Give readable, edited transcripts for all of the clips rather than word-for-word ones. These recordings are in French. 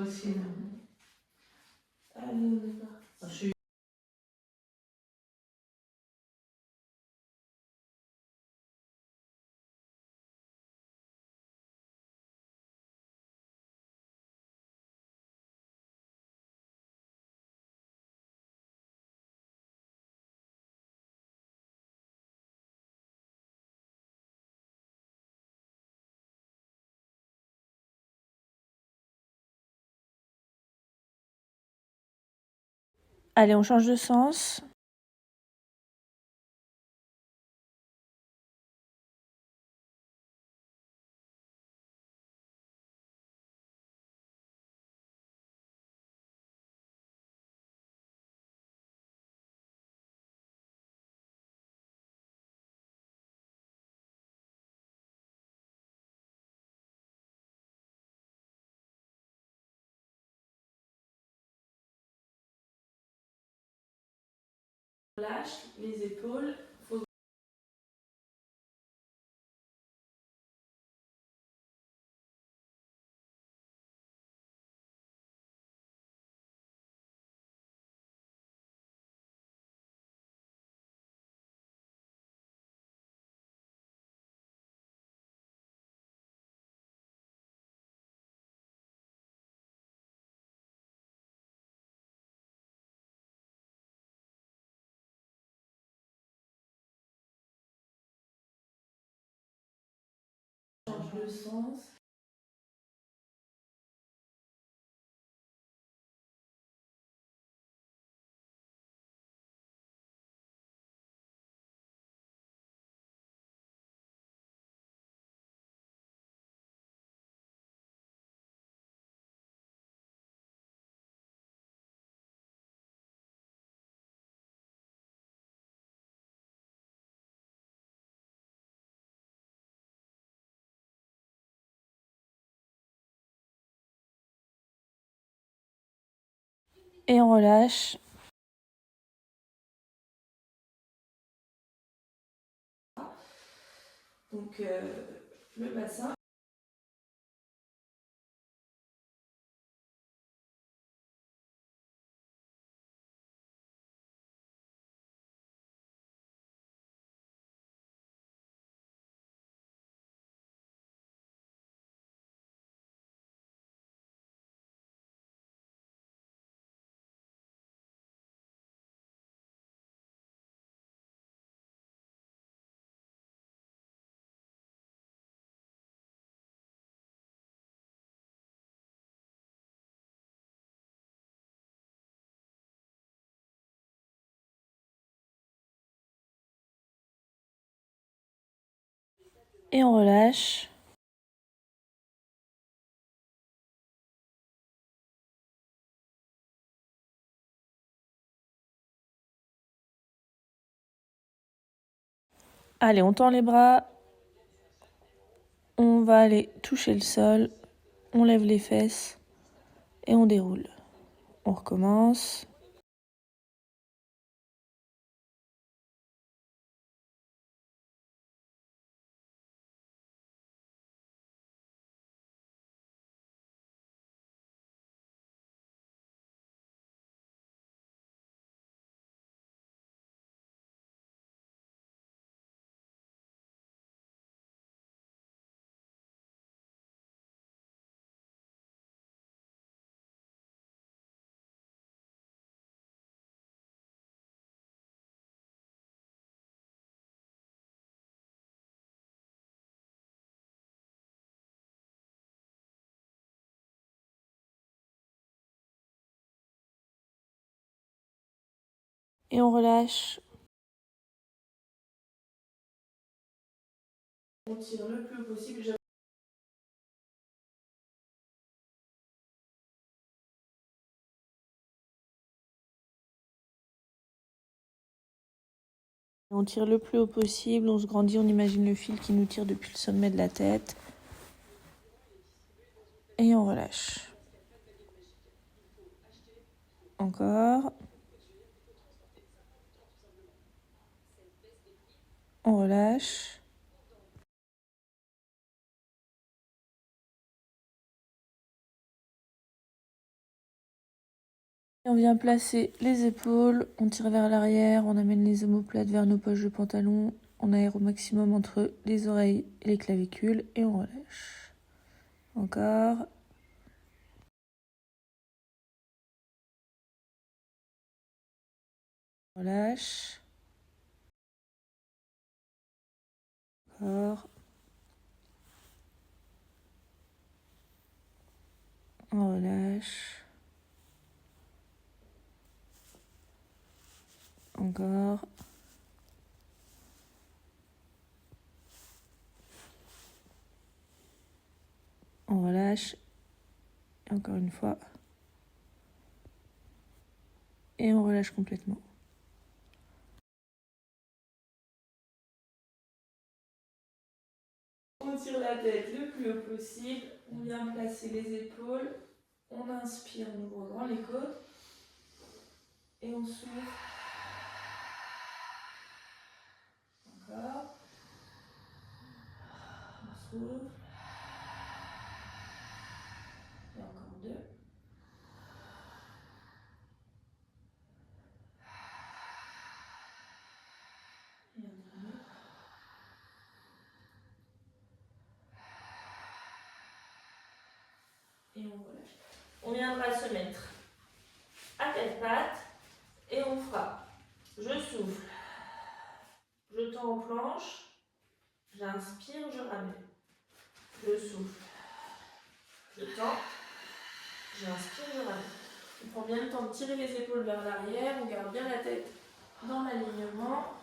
aussi. Allez, on est là. Je suis Allez, on change de sens. lâche les épaules. Change le sens. Et on relâche. Donc le bassin. Et on relâche. Allez, on tend les bras. On va aller toucher le sol. On lève les fesses. Et on déroule. On recommence. Et on relâche. On tire le plus possible. On tire le plus haut possible. On se grandit. On imagine le fil qui nous tire depuis le sommet de la tête. Et on relâche. Encore. On relâche. Et on vient placer les épaules, on tire vers l'arrière, on amène les omoplates vers nos poches de pantalon, on aère au maximum entre les oreilles et les clavicules et on relâche. Encore. Relâche. Encore. On relâche. Encore. On relâche. Et encore une fois. Et on relâche complètement. On tire la tête le plus haut possible. On vient placer les épaules. On inspire, on ouvre grand les côtes. Et on souffle. Encore. On souffle. Et encore 2. Et un dernier. Et on relâche. On viendra se mettre à quatre pattes et on fera. Je souffle. Je tends en planche. J'inspire, je ramène. Je souffle. Je tends. J'inspire, je ramène. On prend bien le temps de tirer les épaules vers l'arrière. On garde bien la tête dans l'alignement.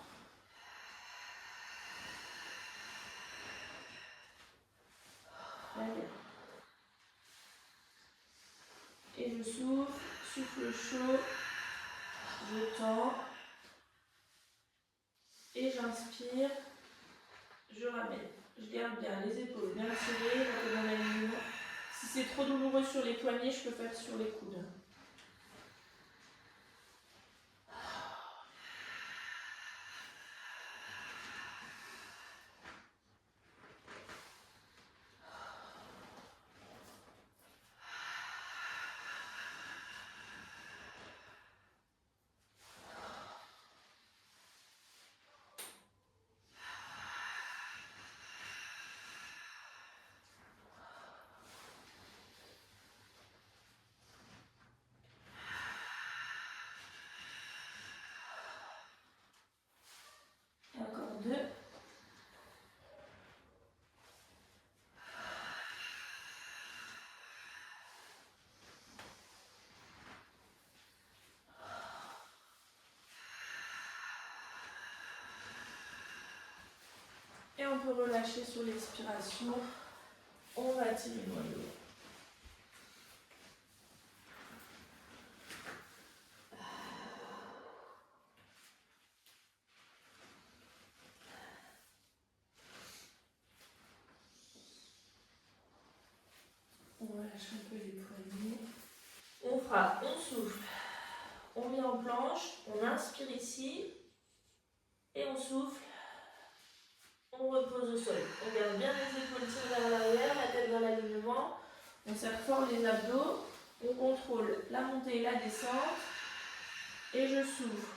Et je souffle, souffle chaud, je tends, et j'inspire, je ramène. Je garde bien les épaules bien tirées, la tête dans l'alignement. Si c'est trop douloureux sur les poignets, je peux faire sur les coudes. Et encore 2. Et on peut relâcher sur l'expiration. On va tirer le noyau. On relâche un peu les poignets. On fera, on souffle. On met en planche, on inspire ici. Et on souffle. On repose au sol. On garde bien les épaules tirées vers l'arrière, la tête dans l'alignement. On serre fort les abdos. On contrôle la montée et la descente. Et je souffle.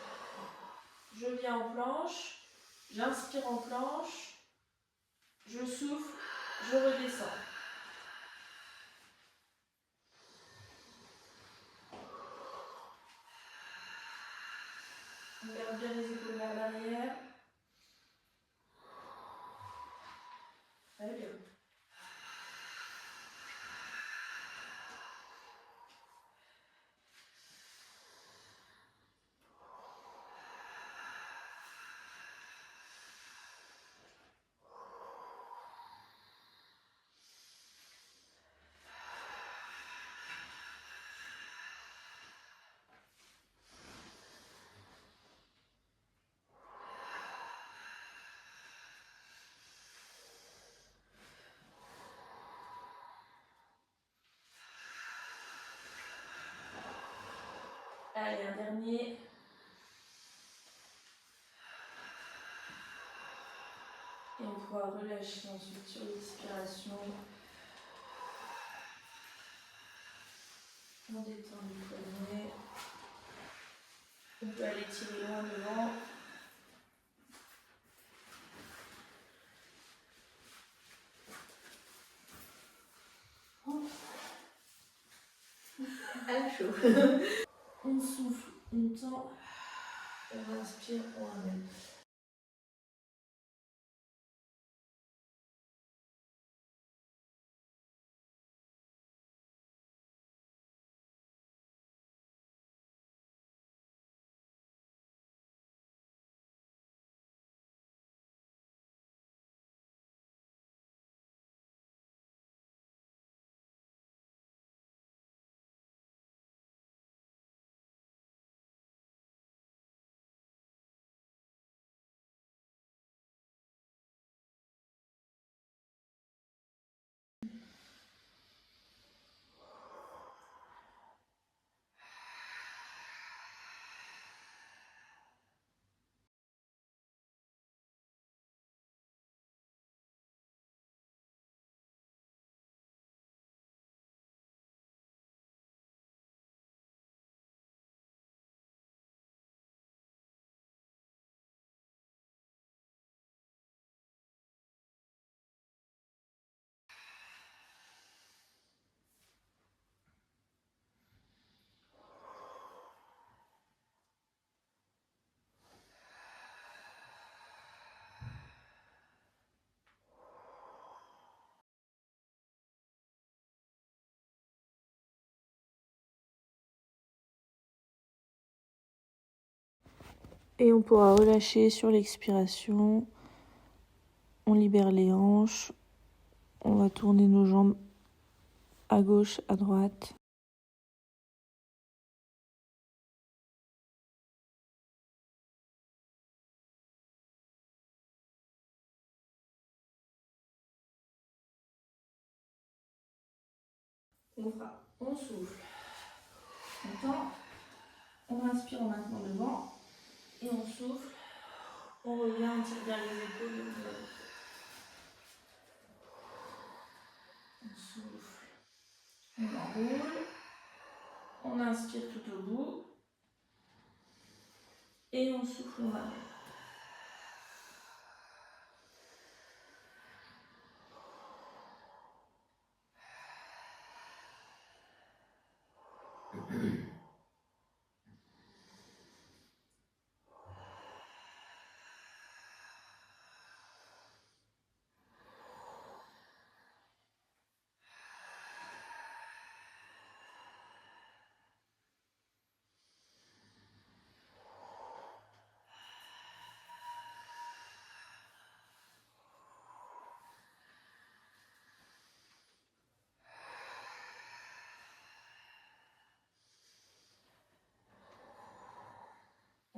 Je viens en planche. J'inspire en planche. Je souffle. Je redescends. On garde bien les épaules vers l'arrière. Très bien. Allez, un dernier. Et on pourra relâcher ensuite sur l'expiration. On détend les poignets. On peut aller tirer loin devant. À chaud. On souffle, on tend, on inspire, on ramène. Et on pourra relâcher sur l'expiration. On libère les hanches. On va tourner nos jambes à gauche, à droite. On souffle, on tend, on inspire en maintenant devant et on souffle, on revient, on tire bien les épaules, on souffle, on enroule, on inspire tout au bout et on souffle, on ramène.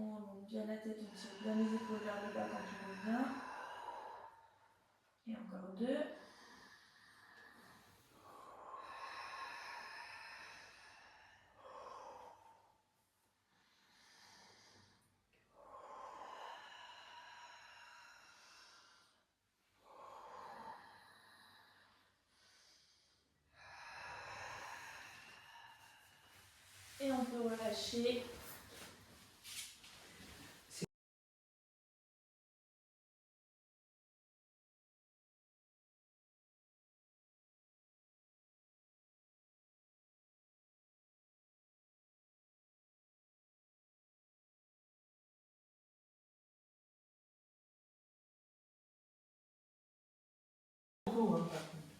On remonte bien la tête, on tire bien les épaules vers le bas quand on revient. Et encore 2. Et on peut relâcher.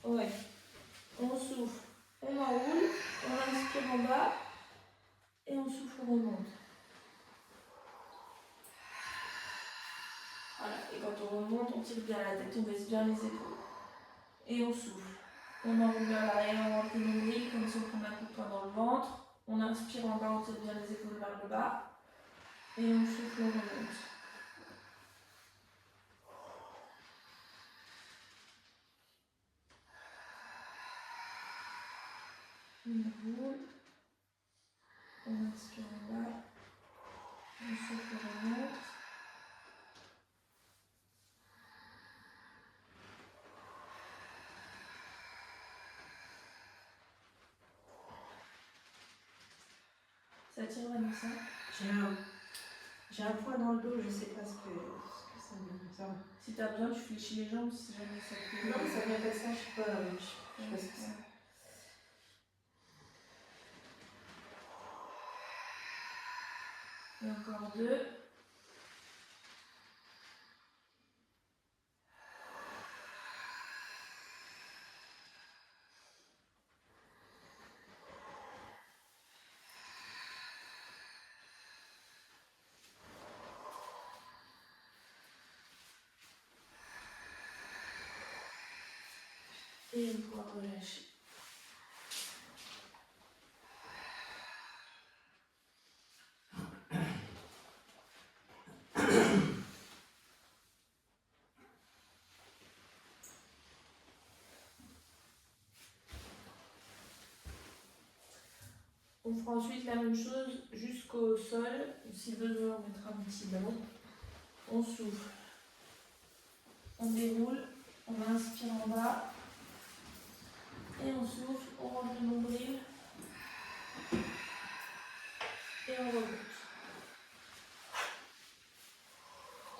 Ouais. On souffle, on enroule, on inspire en bas et on souffle, on remonte. Voilà, et quand on remonte, on tire bien la tête, on baisse bien les épaules. Et on souffle. On enroule bien l'arrière, on rentre le nombril comme si on prend un coup de poing dans le ventre. On inspire en bas, on tire bien les épaules vers le bas. Et on souffle, on remonte. On roule. On inspire en bas. On souffle, on remonte. Ça tire, Vanessa? Ciao. J'ai un poids dans le dos, je sais pas ce que ça me ça. Si t'as besoin, tu fléchis les jambes si jamais ça te... Non, ça vient comme ça, je sais pas, je sais pas ce que c'est. Et encore 2. Et on pourra relâcher. On fera ensuite la même chose jusqu'au sol. Si besoin, on mettra un petit ballon. On souffle. On déroule. On inspire en bas. Et on souffle. On rentre le nombril. Et on remonte.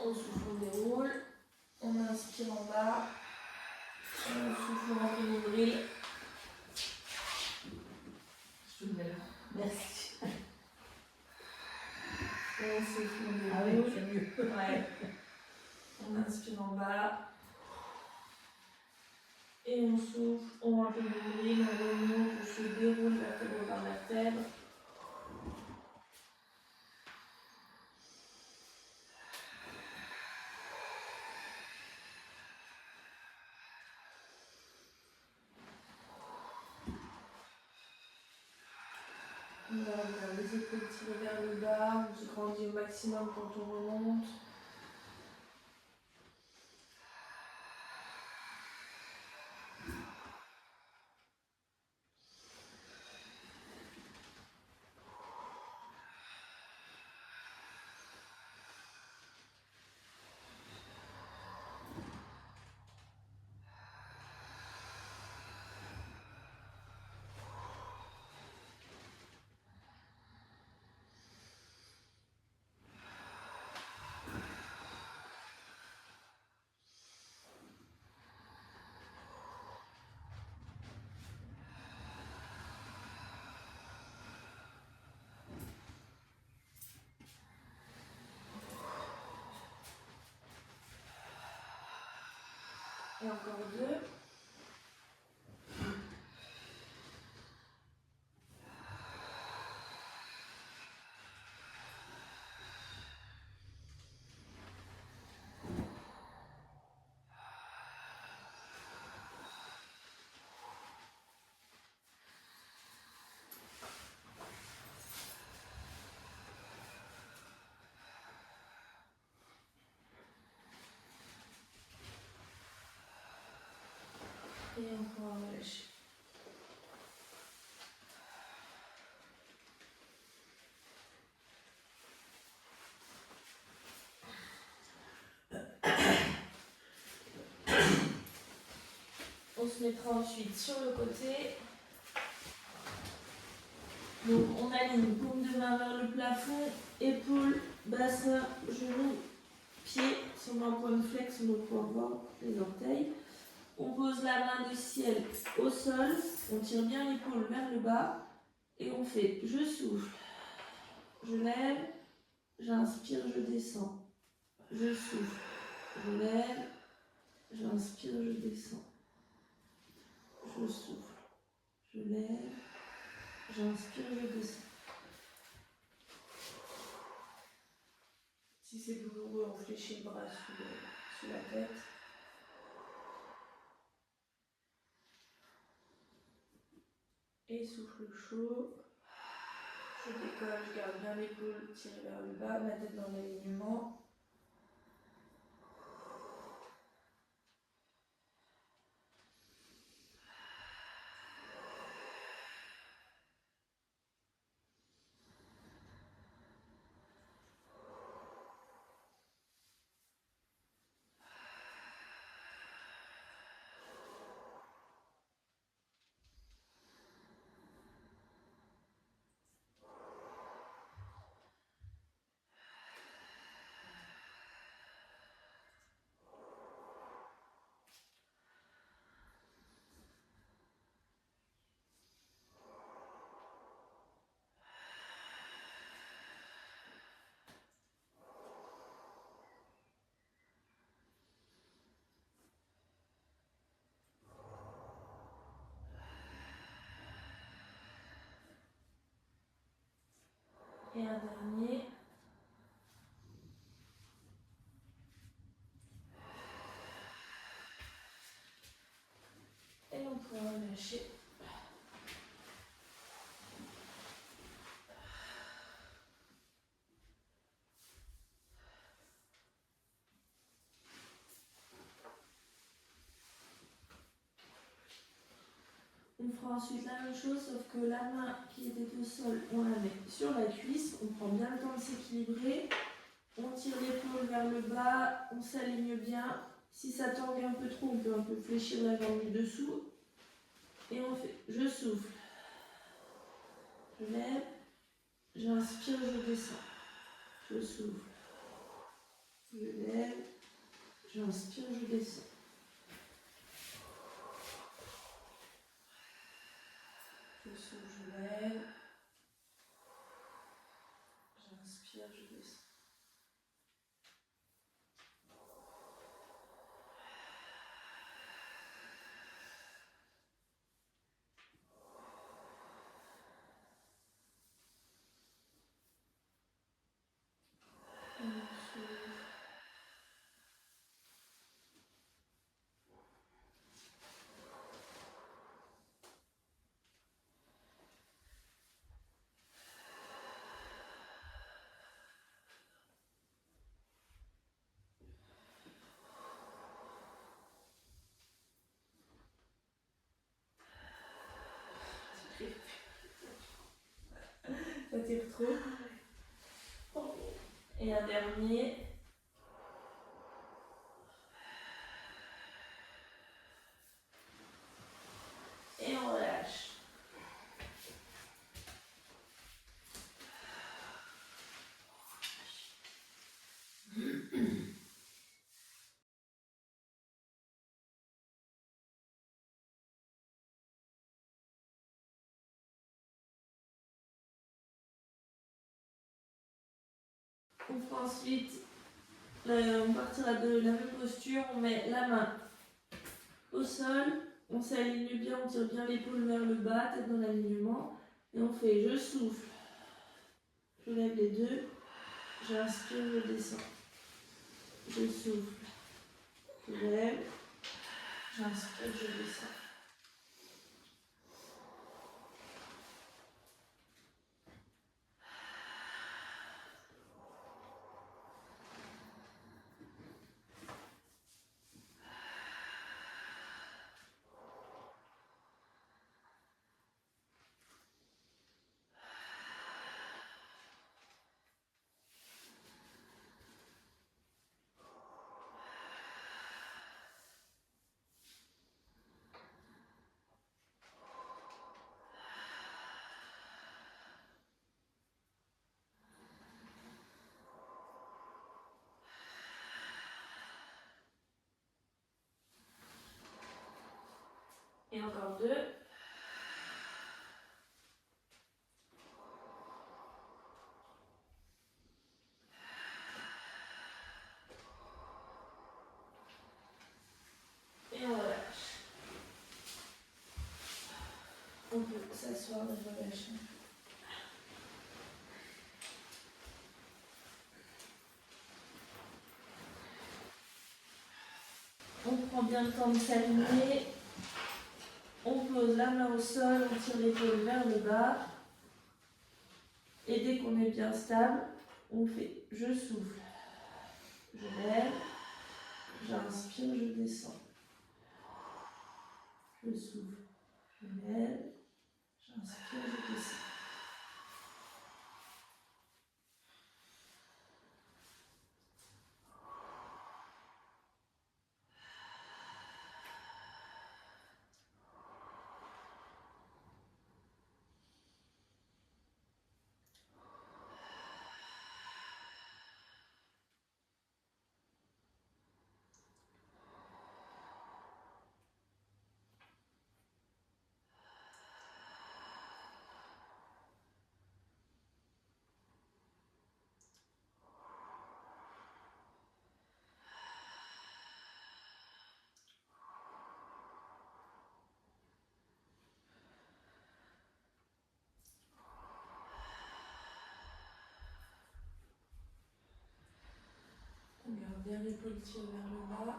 On souffle, on déroule. On inspire en bas. Et on souffle, on rentre le nombril. Je te mets là. Merci. Et on souffle, on déroule. Ah oui, c'est mieux. Ouais. On inspire en bas. Et on souffle, on rentre le nombril, on remonte, on se déroule vertèbre par vertèbre. On va avoir les épaules tirées vers le bas, on se grandit au maximum quand on remonte. Et encore 2. Et on pourra relâcher. On se mettra ensuite sur le côté. Donc on aligne paume de main vers le plafond, épaules, bassin, genoux, pieds. Si on met un point de flex, on doit pouvoir voir les orteils. On pose la main de ciel au sol, on tire bien l'épaule vers le bas et on fait je souffle, je lève, j'inspire, je descends, je souffle, je lève, j'inspire, je descends, je souffle, je lève, j'inspire, je descends. Si c'est douloureux, on fléchit le bras sous la tête. Et souffle chaud. Je décolle, je garde bien l'épaule tirée vers le bas, ma tête dans l'alignement. Et un dernier. Et on pourra relâcher. On fera ensuite la même chose, sauf que la main qui était au sol, on la met sur la cuisse. On prend bien le temps de s'équilibrer. On tire l'épaule vers le bas, on s'aligne bien. Si ça tangue un peu trop, on peut un peu fléchir la jambe du dessous. Et on fait, je souffle, je lève, j'inspire, je descends. Je souffle, je lève, j'inspire, je descends. Je souffle, je lève, j'inspire, je descends. Ça tire trop. Et un dernier. Et on relâche. On fera ensuite, on partira de la même posture, on met la main au sol, on s'aligne bien, on tire bien l'épaule vers le bas, tête dans l'alignement, et on fait je souffle, je lève les deux, j'inspire, je descends, je souffle, je lève, j'inspire, je descends. Et encore deux. Et on relâche. On peut s'asseoir et relâcher. On prend bien le temps de s'aligner. On pose la main au sol, on tire l'épaule vers le bas. Et dès qu'on est bien stable, on fait je souffle, je lève, j'inspire, je descends. Je souffle, je lève, j'inspire, je descends. bien l'épaule tire vers le bas.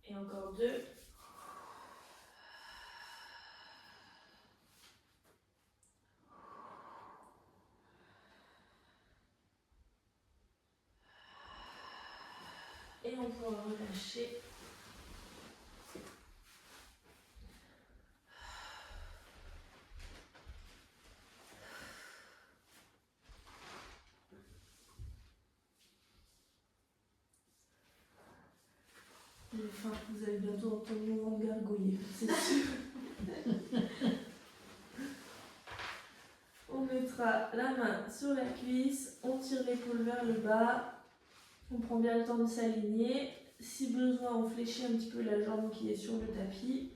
Et encore 2. Et on pourra relâcher. Enfin, vous allez bientôt entendre mon ventre gargouiller, c'est sûr. On mettra la main sur la cuisse, on tire l'épaule vers le bas, on prend bien le temps de s'aligner. Si besoin, on fléchit un petit peu la jambe qui est sur le tapis.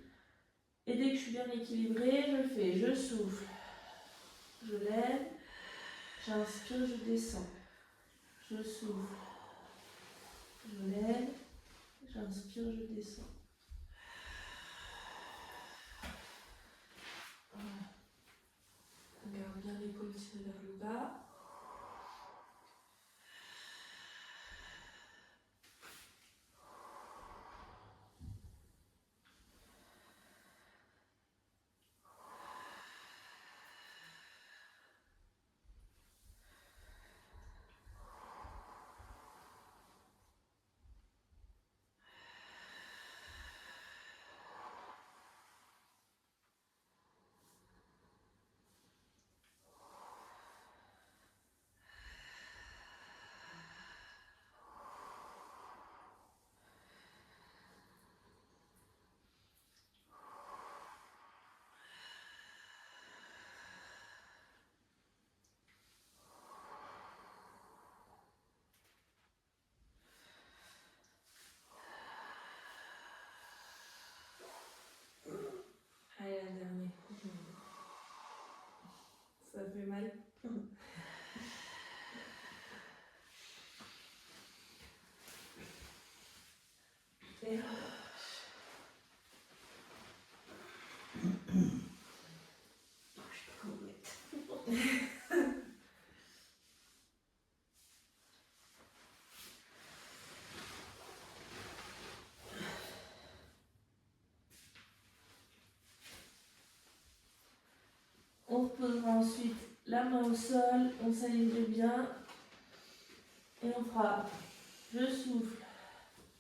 Et dès que je suis bien équilibrée, je fais, je souffle, je lève, j'inspire, je descends, je souffle, je lève, j'inspire, je descends. Voilà. On garde bien l'épaule tirée vers le bas. Allez, la dernière. Ça fait mal. Et on reposera ensuite la main au sol, on s'aligne bien et on fera je souffle,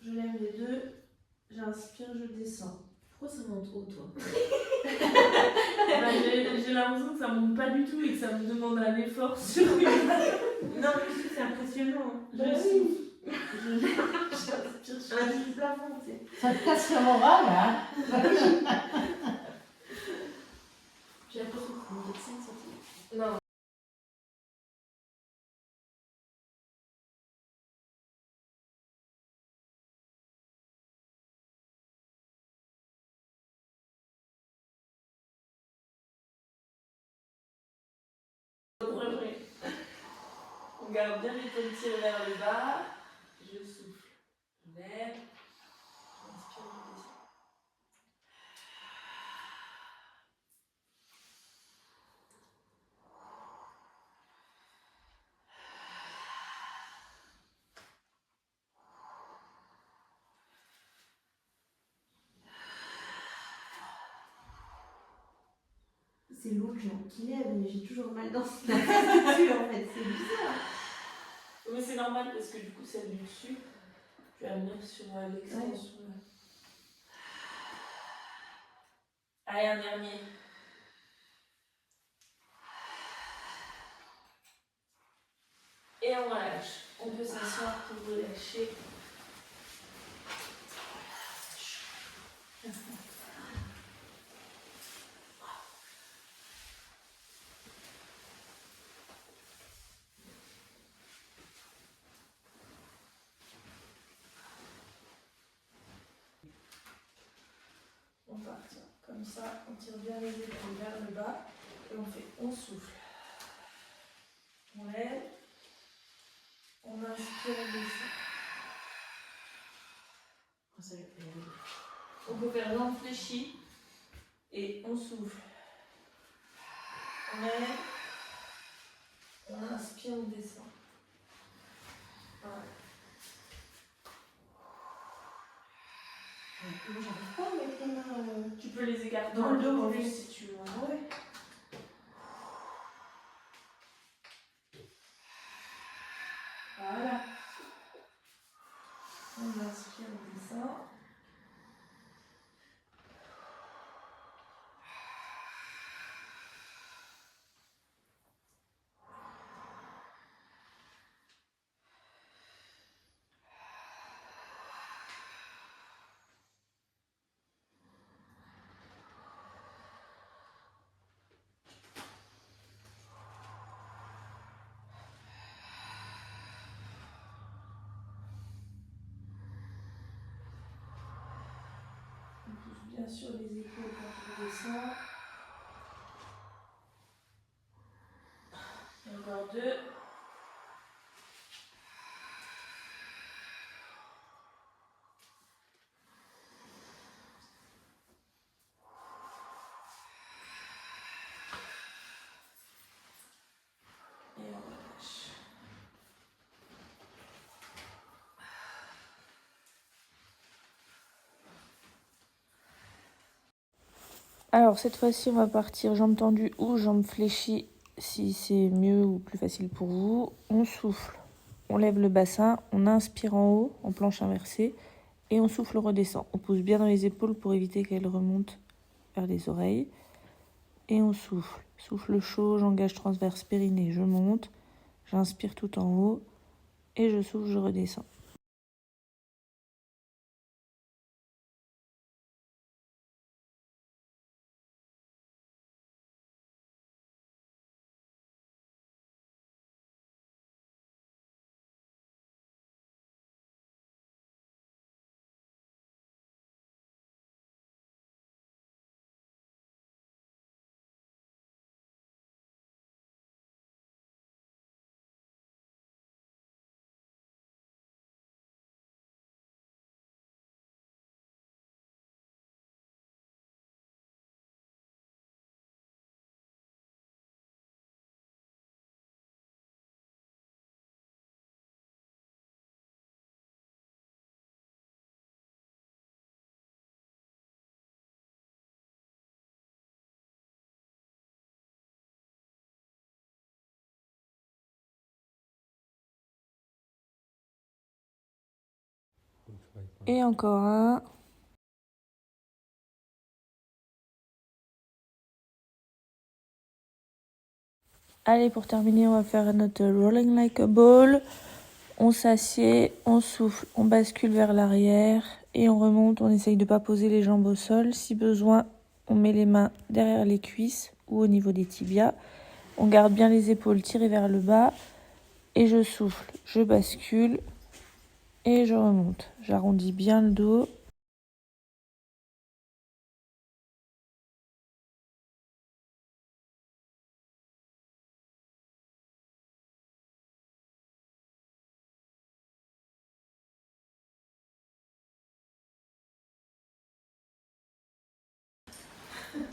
je lève les deux, j'inspire, je descends. Pourquoi ça monte haut, toi? Bah, j'ai l'impression que ça monte pas du tout et que ça me demande un effort sur une main. Non, mais c'est impressionnant. Je souffle, je lève, j'inspire, je Un petit plafond, tu sais. Ça te casse le moral, hein? J'ai l'impression que ça monte de 5 cm. Non. On garde bien l'épaule tirée vers le bas. Je souffle, je lève, j'inspire, je descends. C'est l'autre jambe qui lève, mais j'ai toujours mal dans cette dessus en fait, c'est bizarre. Mais c'est normal parce que du coup, celle du dessus, tu vas venir sur l'extension. Ouais. Allez, un dernier. Et on relâche. On peut s'asseoir pour relâcher. On part comme ça, on tire bien les épaules vers le bas et on souffle. On lève, on inspire, on descend. On peut faire jambes fléchies et on souffle. On lève. On inspire, on descend. Voilà. Moi, j'arrive pas à mettre les mains. Tu peux les écarter Dans le dos, en en plus fait. si tu veux. Ah ouais. Voilà. On inspire, on descend. On pousse bien sûr les épaules quand on descend. Et encore 2. Et on relâche. Alors cette fois-ci, on va partir jambes tendues ou jambes fléchies si c'est mieux ou plus facile pour vous. On souffle, on lève le bassin, on inspire en haut en planche inversée et on souffle, on redescend. On pousse bien dans les épaules pour éviter qu'elles remontent vers les oreilles. Et on souffle. Souffle chaud, j'engage transverse périnée, je monte. J'inspire tout en haut et je souffle, je redescends. Et encore un. Allez, pour terminer, on va faire notre rolling like a ball. On s'assied, on souffle, on bascule vers l'arrière et on remonte. On essaye de ne pas poser les jambes au sol. Si besoin, on met les mains derrière les cuisses ou au niveau des tibias. On garde bien les épaules tirées vers le bas et je souffle, je bascule et je remonte. J'arrondis bien le dos.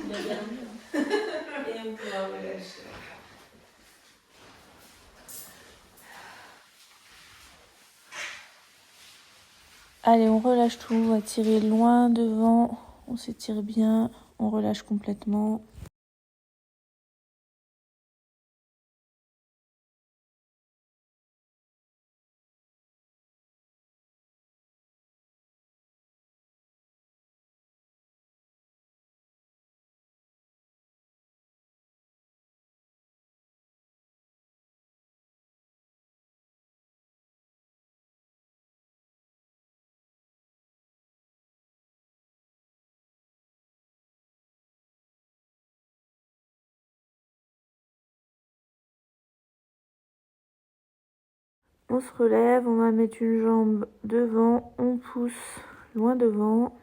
Il a bien vu. Et on pourra relâcher. Allez, on relâche tout, on va tirer loin devant. On s'étire bien, on relâche complètement. On se relève, on va mettre une jambe devant, on pousse loin devant.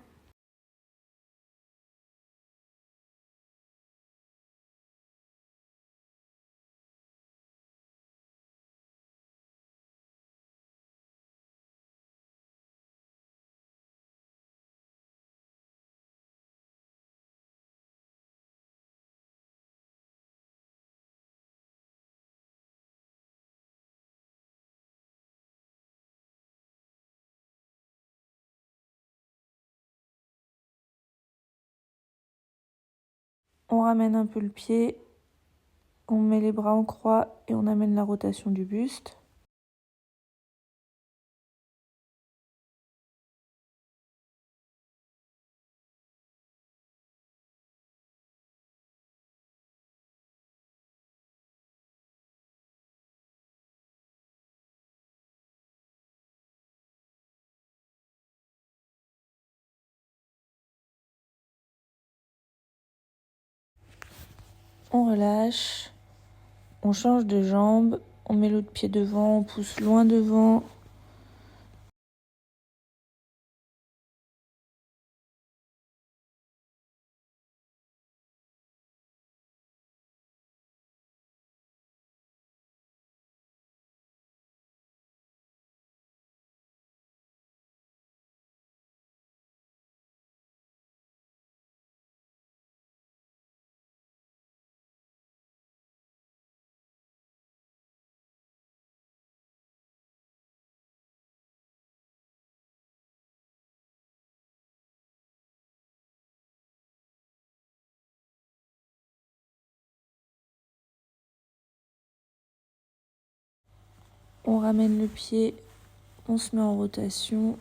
On ramène un peu le pied, on met les bras en croix et on amène la rotation du buste. On relâche, on change de jambe, on met l'autre pied devant, on pousse loin devant. On ramène le pied, on se met en rotation.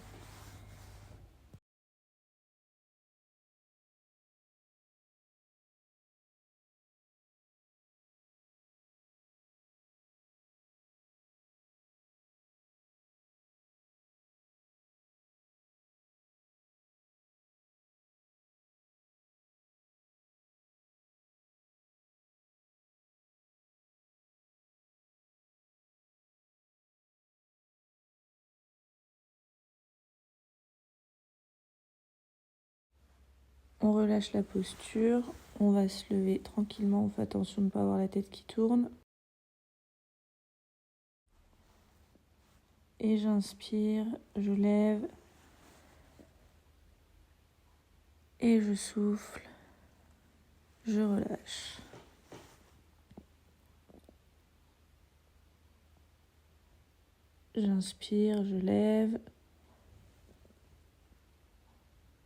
On relâche la posture, on va se lever tranquillement, on fait attention de ne pas avoir la tête qui tourne. Et j'inspire, je lève et je souffle, je relâche. J'inspire, je lève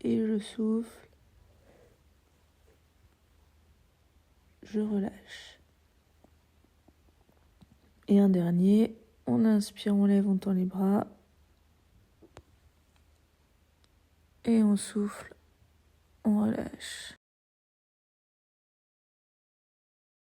et je souffle, je relâche. Et un dernier, on inspire, on lève, on tend les bras. Et on souffle, on relâche.